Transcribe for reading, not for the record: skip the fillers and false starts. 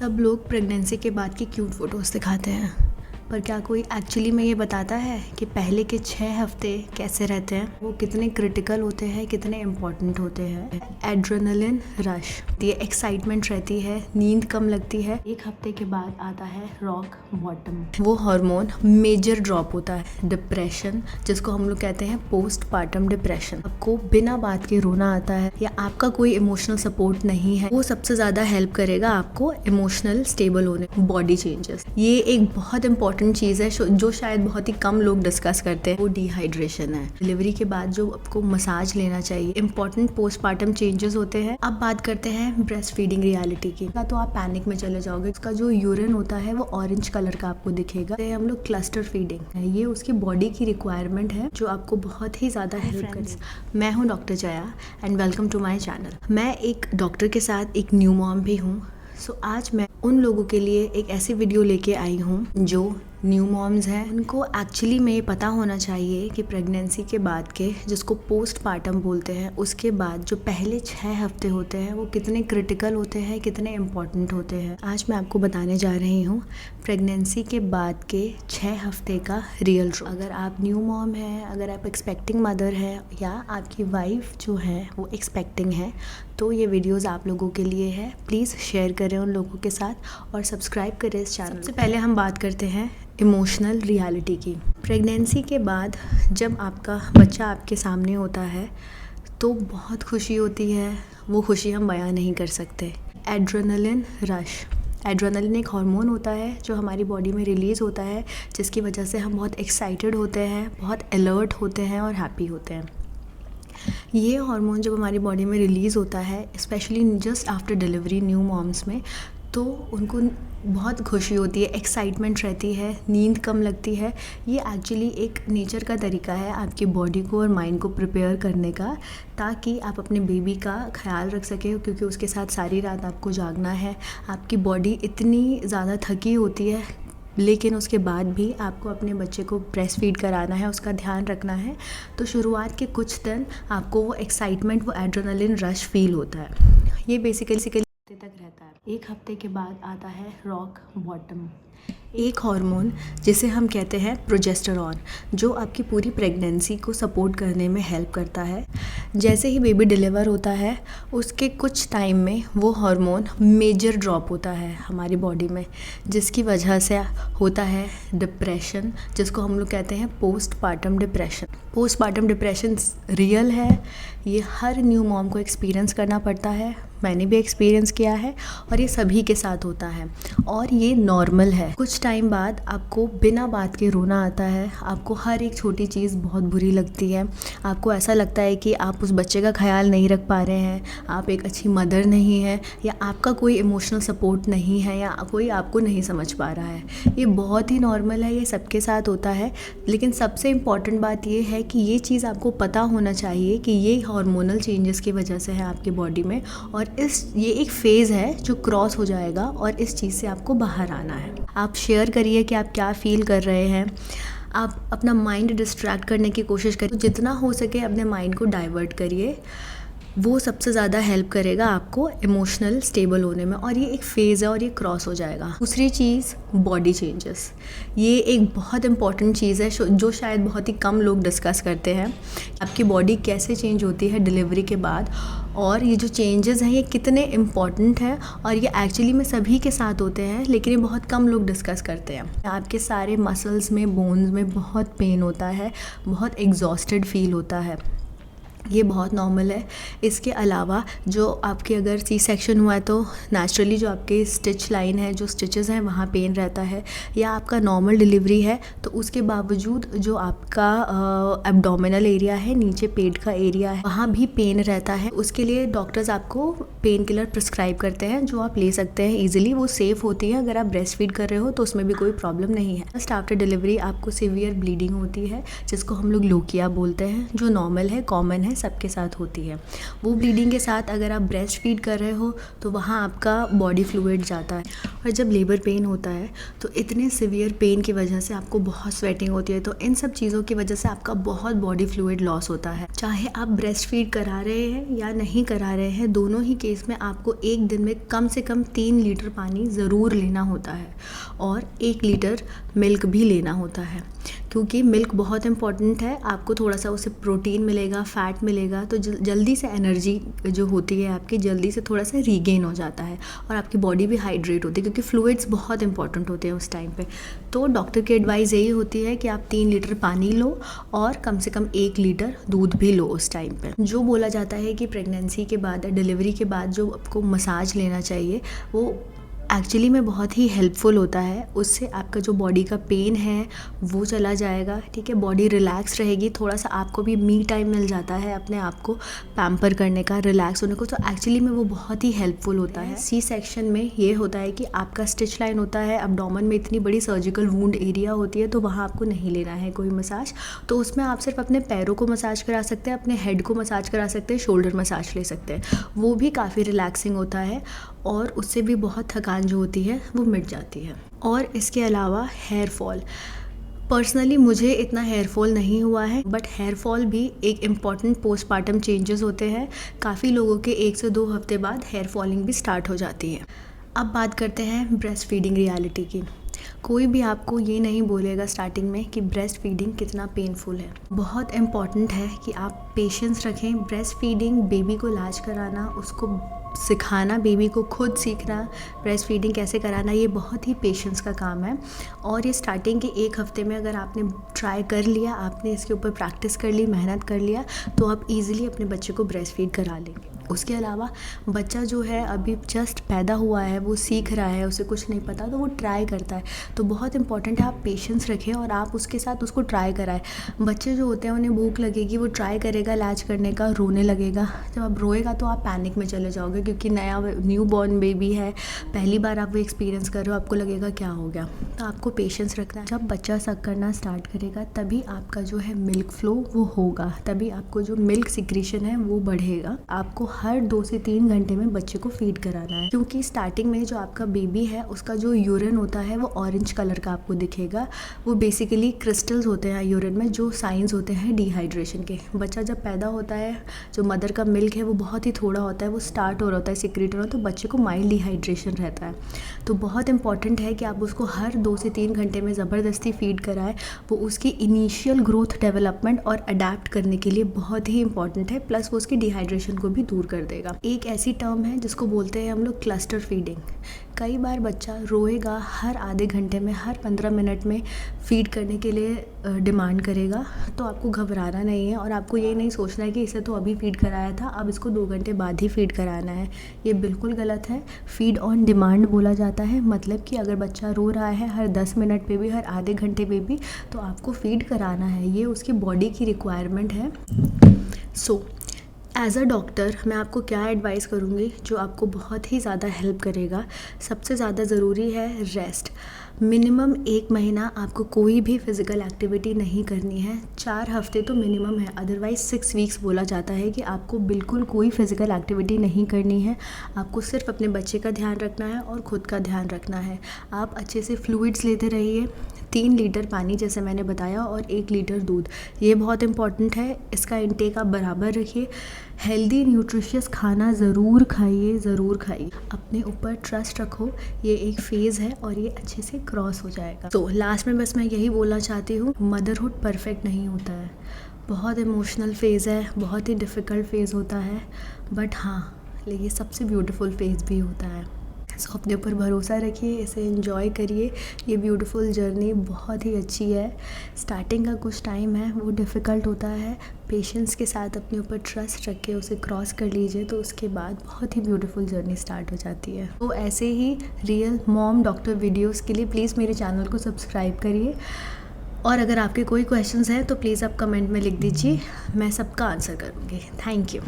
सब लोग प्रेगनेंसी के बाद की क्यूट फ़ोटोज़ दिखाते हैं, पर क्या कोई एक्चुअली में ये बताता है कि पहले के 6 हफ्ते कैसे रहते हैं, वो कितने क्रिटिकल होते हैं, कितने इम्पॉर्टेंट होते हैं। एड्रेनलिन रश, ये एक्साइटमेंट रहती है, नींद कम लगती है। 1 हफ्ते के बाद आता है रॉक बॉटम, वो हार्मोन मेजर ड्रॉप होता है। डिप्रेशन, जिसको हम लोग कहते हैं पोस्टपार्टम डिप्रेशन, आपको बिना बात के रोना आता है या आपका कोई इमोशनल सपोर्ट नहीं है, वो सबसे ज़्यादा हेल्प करेगा आपको इमोशनल स्टेबल होने। बॉडी चेंजेस, ये एक बहुत इंपॉर्टेंट चीज़ है जो शायद बहुत ही कम लोग डिस्कस करते हैं, वो डिहाइड्रेशन है। डिलीवरी के बाद जो आपको मसाज लेना चाहिए, इंपॉर्टेंट पोस्टपार्टम चेंजेस होते हैं। अब बात करते हैं ब्रेस्ट फीडिंग रियलिटी की। तो आप पैनिक में चले जाओगे, उसका जो यूरिन होता है वो ऑरेंज कलर का आपको दिखेगा। तो हम लोग क्लस्टर फीडिंग है, ये उसकी बॉडी की रिक्वायरमेंट है जो आपको बहुत ही ज़्यादा हेल्प करेगी। मैं हूँ doctor Jaya and welcome to my channel. मैं एक डॉक्टर के साथ एक न्यू मॉम भी हूँ। आज मैं उन लोगों के लिए एक ऐसी वीडियो लेके आई हूँ जो न्यू मॉम्स हैं। उनको एक्चुअली में ये पता होना चाहिए कि प्रेगनेंसी के बाद के, जिसको पोस्टपार्टम बोलते हैं, उसके बाद जो पहले 6 हफ्ते होते हैं वो कितने क्रिटिकल होते हैं, कितने इम्पॉर्टेंट होते हैं। आज मैं आपको बताने जा रही हूँ प्रेगनेंसी के बाद के 6 हफ्ते का रियल ट्रूथ। अगर आप न्यू मॉम हैं, अगर आप एक्सपेक्टिंग मदर हैं या आपकी वाइफ जो है वो एक्सपेक्टिंग है, तो ये वीडियोस आप लोगों के लिए है। प्लीज़ शेयर करें उन लोगों के साथ और सब्सक्राइब करें इस चैनल। सबसे पहले हम बात करते हैं इमोशनल रियलिटी की। प्रेगनेंसी के बाद जब आपका बच्चा आपके सामने होता है तो बहुत खुशी होती है, वो खुशी हम बयां नहीं कर सकते। एड्रेनलिन रश, एड्रेनलिन एक हार्मोन होता है जो हमारी बॉडी में रिलीज़ होता है, जिसकी वजह से हम बहुत एक्साइटेड होते हैं, बहुत अलर्ट होते हैं और हैप्पी होते हैं। ये हार्मोन जब हमारी बॉडी में रिलीज़ होता है, specially just after delivery new moms में, तो उनको बहुत खुशी होती है, एक्साइटमेंट रहती है, नींद कम लगती है। ये एक्चुअली एक नेचर का तरीका है आपकी बॉडी को और माइंड को प्रिपेयर करने का, ताकि आप अपने बेबी का ख्याल रख सकें, क्योंकि उसके साथ सारी रात आपको जागना है। आपकी बॉडी इतनी ज़्यादा थकी होती है, लेकिन उसके बाद भी आपको अपने बच्चे को ब्रेस्ट फीड कराना है, उसका ध्यान रखना है। तो शुरुआत के कुछ दिन आपको वो एक्साइटमेंट, वो एड्रेनलिन रश फील होता है। ये बेसिकली तक रहता है। 1 हफ्ते के बाद आता है रॉक बॉटम, एक हार्मोन जिसे हम कहते हैं प्रोजेस्टेरॉन, जो आपकी पूरी प्रेगनेंसी को सपोर्ट करने में हेल्प करता है। जैसे ही बेबी डिलीवर होता है उसके कुछ टाइम में वो हार्मोन मेजर ड्रॉप होता है हमारी बॉडी में, जिसकी वजह से होता है डिप्रेशन, जिसको हम लोग कहते हैं postpartum depression. Postpartum depression real है, ये हर न्यू मॉम को एक्सपीरियंस करना पड़ता है। मैंने भी एक्सपीरियंस किया है और ये सभी के साथ होता है और ये नॉर्मल है। कुछ टाइम बाद आपको बिना बात के रोना आता है, आपको हर एक छोटी चीज़ बहुत बुरी लगती है, आपको ऐसा लगता है कि आप उस बच्चे का ख्याल नहीं रख पा रहे हैं, आप एक अच्छी मदर नहीं हैं, या आपका कोई इमोशनल सपोर्ट नहीं है, या कोई आपको नहीं समझ पा रहा है। ये बहुत ही नॉर्मल है, ये सबके साथ होता है। लेकिन सबसे इम्पॉर्टेंट बात ये है कि ये चीज़ आपको पता होना चाहिए कि ये हार्मोनल चेंजेस की वजह से है आपकी बॉडी में, और ये एक फेज़ है जो क्रॉस हो जाएगा और इस चीज़ से आपको बाहर आना है। आप शेयर करिए कि आप क्या फ़ील कर रहे हैं। आप अपना माइंड डिस्ट्रैक्ट करने की कोशिश करिए, तो जितना हो सके अपने माइंड को डाइवर्ट करिए, वो सबसे ज़्यादा हेल्प करेगा आपको इमोशनल स्टेबल होने में। और ये एक फ़ेज़ है और ये क्रॉस हो जाएगा। दूसरी चीज़, बॉडी चेंजेस, ये एक बहुत इंपॉर्टेंट चीज़ है जो शायद बहुत ही कम लोग डिस्कस करते हैं। आपकी बॉडी कैसे चेंज होती है डिलीवरी के बाद, और ये जो चेंजेस हैं ये कितने इम्पॉर्टेंट हैं, और ये एक्चुअली में सभी के साथ होते हैं, लेकिन ये बहुत कम लोग डिस्कस करते हैं। आपके सारे मसल्स में, बोन्स में बहुत पेन होता है, बहुत एग्जॉस्टेड फील होता है, ये बहुत नॉर्मल है। इसके अलावा जो आपके अगर सी सेक्शन हुआ है तो नेचुरली जो आपके स्टिच लाइन है, जो स्टिचेस हैं, वहाँ पेन रहता है, या आपका नॉर्मल डिलीवरी है तो उसके बावजूद जो आपका एब्डोमिनल एरिया है, नीचे पेट का एरिया है, वहाँ भी पेन रहता है। उसके लिए डॉक्टर्स आपको पेन किलर प्रिस्क्राइब करते हैं जो आप ले सकते हैं ईजिली, वो सेफ़ होती है। अगर आप ब्रेस्ट फीड कर रहे हो तो उसमें भी कोई प्रॉब्लम नहीं है। जस्ट आफ्टर डिलीवरी आपको सीवियर ब्लीडिंग होती है, जिसको हम लोग लोकिया बोलते हैं, जो नॉर्मल है, कॉमन है, है, सबके साथ होती है। वो ब्लीडिंग के साथ अगर आप ब्रेस्ट फीड कर रहे हो तो वहाँ आपका बॉडी फ्लूइड जाता है। और जब लेबर पेन होता है तो इतने सिवियर पेन की वजह से आपको बहुत स्वेटिंग होती है, तो इन सब चीज़ों की वजह से आपका बहुत बॉडी फ्लूइड लॉस होता है। चाहे आप ब्रेस्ट फीड करा रहे हैं या नहीं करा रहे हैं, दोनों ही केस में आपको एक दिन में कम से कम 3 लीटर पानी ज़रूर लेना होता है और 1 लीटर मिल्क भी लेना होता है, क्योंकि मिल्क बहुत इंपॉर्टेंट है। आपको थोड़ा सा उससे प्रोटीन मिलेगा, फैट मिलेगा, तो जल्दी से एनर्जी जो होती है आपकी जल्दी से थोड़ा सा रीगेन हो जाता है और आपकी बॉडी भी हाइड्रेट होती है, क्योंकि फ्लूइड्स बहुत इंपॉर्टेंट होते हैं उस टाइम पे। तो डॉक्टर की एडवाइस यही होती है कि आप 3 लीटर पानी लो और कम से कम 1 लीटर दूध भी लो उस टाइम पे। जो बोला जाता है कि प्रेगनेंसी के बाद या डिलीवरी के बाद जो आपको मसाज लेना चाहिए, वो एक्चुअली में बहुत ही हेल्पफुल होता है। उससे आपका जो बॉडी का पेन है वो चला जाएगा, ठीक है, बॉडी रिलैक्स रहेगी, थोड़ा सा आपको भी मी टाइम मिल जाता है अपने आप को पैम्पर करने का, रिलैक्स होने को, तो एक्चुअली में वो बहुत ही हेल्पफुल होता है। सी सेक्शन में ये होता है कि आपका स्टिच लाइन होता है, अब्डोमेन में इतनी बड़ी सर्जिकल वूंड एरिया होती है, तो वहाँ आपको नहीं लेना है कोई मसाज। तो उसमें आप सिर्फ अपने पैरों को मसाज करा सकते हैं, अपने हेड को मसाज करा सकते हैं, शोल्डर मसाज ले सकते हैं, वो भी काफ़ी रिलैक्सिंग होता है और उससे भी बहुत थकान जो होती है वो मिट जाती है। और इसके अलावा हेयर फॉल, पर्सनली मुझे इतना हेयर फॉल नहीं हुआ है, बट हेयर फॉल भी एक इम्पॉर्टेंट पोस्टपार्टम चेंजेस होते हैं। काफ़ी लोगों के 1 से 2 हफ्ते बाद हेयर फॉलिंग भी स्टार्ट हो जाती है। अब बात करते हैं ब्रेस्ट फीडिंग रियलिटी की। कोई भी आपको ये नहीं बोलेगा स्टार्टिंग में कि ब्रेस्ट फीडिंग कितना पेनफुल है। बहुत इम्पॉर्टेंट है कि आप पेशेंस रखें। ब्रेस्ट फीडिंग, बेबी को लाज कराना, उसको सिखाना, बेबी को खुद सीखना ब्रेस्ट फीडिंग कैसे कराना, ये बहुत ही पेशेंस का काम है। और ये स्टार्टिंग के 1 हफ्ते में अगर आपने ट्राई कर लिया, आपने इसके ऊपर प्रैक्टिस कर ली, मेहनत कर लिया, तो आप इजीली अपने बच्चे को ब्रेस्ट फीड करा लेंगे। उसके अलावा बच्चा जो है अभी जस्ट पैदा हुआ है, वो सीख रहा है, उसे कुछ नहीं पता, तो वो ट्राई करता है। तो बहुत इंपॉर्टेंट है आप पेशेंस रखें और आप उसके साथ उसको ट्राई कराएं। बच्चे जो होते हैं उन्हें भूख लगेगी, वो ट्राई करेगा लैच करने का, रोने लगेगा। जब आप रोएगा तो आप पैनिक में चले जाओगे, क्योंकि नया न्यू बॉर्न बेबी है, पहली बार आप वो एक्सपीरियंस कर रहे हो, आपको लगेगा क्या हो गया। तो आपको पेशेंस रखना है। जब बच्चा सक करना स्टार्ट करेगा तभी आपका जो है मिल्क फ्लो वो होगा, तभी आपको जो मिल्क सिक्रीशन है वो बढ़ेगा। आपको हर 2 से 3 घंटे में बच्चे को फीड कराना है, क्योंकि स्टार्टिंग में जो आपका बेबी है उसका जो यूरिन होता है वो ऑरेंज कलर का आपको दिखेगा। वो बेसिकली क्रिस्टल्स होते हैं यूरिन में, जो साइंस होते हैं डिहाइड्रेशन के। बच्चा जब पैदा होता है, जो मदर का मिल्क है वो बहुत ही थोड़ा होता है, वो स्टार्ट हो रहा होता है सिक्रेट होना, तो बच्चे को माइल्ड डिहाइड्रेशन रहता है। तो बहुत इंपॉर्टेंट है कि आप उसको हर 2 से 3 घंटे में ज़बरदस्ती फीड कराएं। वो उसकी इनिशियल ग्रोथ, डेवलपमेंट और अडेप्ट करने के लिए बहुत ही इंपॉर्टेंट है, प्लस वो उसकी डिहाइड्रेशन को भी दूर कर देगा। एक ऐसी टर्म है जिसको बोलते हैं हम लोग क्लस्टर फीडिंग। कई बार बच्चा रोएगा, हर आधे घंटे में, हर 15 मिनट में फीड करने के लिए डिमांड करेगा, तो आपको घबराना नहीं है और आपको ये नहीं सोचना है कि इसे तो अभी फीड कराया था, अब इसको 2 घंटे बाद ही फीड कराना है। ये बिल्कुल गलत है। फीड ऑन डिमांड बोला जाता है, मतलब कि अगर बच्चा रो रहा है हर 10 मिनट पे भी, हर आधे घंटे पे भी, तो आपको फीड कराना है। ये उसकी बॉडी की रिक्वायरमेंट है। सो एज़ अ डॉक्टर मैं आपको क्या एडवाइस करूँगी जो आपको बहुत ही ज़्यादा हेल्प करेगा। सबसे ज़्यादा ज़रूरी है रेस्ट। मिनिमम 1 महीना आपको कोई भी फिज़िकल एक्टिविटी नहीं करनी है। 4 हफ्ते तो मिनिमम है, अदरवाइज़ 6 वीक्स बोला जाता है कि आपको बिल्कुल कोई फिज़िकल एक्टिविटी नहीं करनी है। आपको सिर्फ अपने बच्चे का ध्यान रखना है और ख़ुद का ध्यान रखना है। आप अच्छे से फ्लूइड्स लेते रहिए, 3 लीटर पानी जैसे मैंने बताया और 1 लीटर दूध, ये बहुत इंपॉर्टेंट है। इसका इंटेक आप बराबर रखिए। हेल्दी न्यूट्रिशियस खाना ज़रूर खाइए, ज़रूर खाइए। अपने ऊपर ट्रस्ट रखो, ये एक फ़ेज़ है और ये अच्छे से क्रॉस हो जाएगा। तो लास्ट में बस मैं यही बोलना चाहती हूँ, मदरहुड परफेक्ट नहीं होता है, बहुत इमोशनल फ़ेज़ है, बहुत ही डिफ़िकल्ट फ़ेज़ होता है, बट हाँ ये सबसे ब्यूटीफुल फ़ेज़ भी होता है। सो अपने ऊपर भरोसा रखिए, इसे एंजॉय करिए। ये ब्यूटीफुल जर्नी बहुत ही अच्छी है। स्टार्टिंग का कुछ टाइम है वो डिफ़िकल्ट होता है, पेशेंस के साथ अपने ऊपर ट्रस्ट रख के उसे क्रॉस कर लीजिए, तो उसके बाद बहुत ही ब्यूटीफुल जर्नी स्टार्ट हो जाती है। तो ऐसे ही रियल मॉम डॉक्टर वीडियोज़ के लिए प्लीज़ मेरे चैनल को सब्सक्राइब करिए, और अगर आपके कोई क्वेश्चंस हैं तो प्लीज़ आप कमेंट में लिख दीजिए, मैं सबका आंसर करूँगी। Thank you.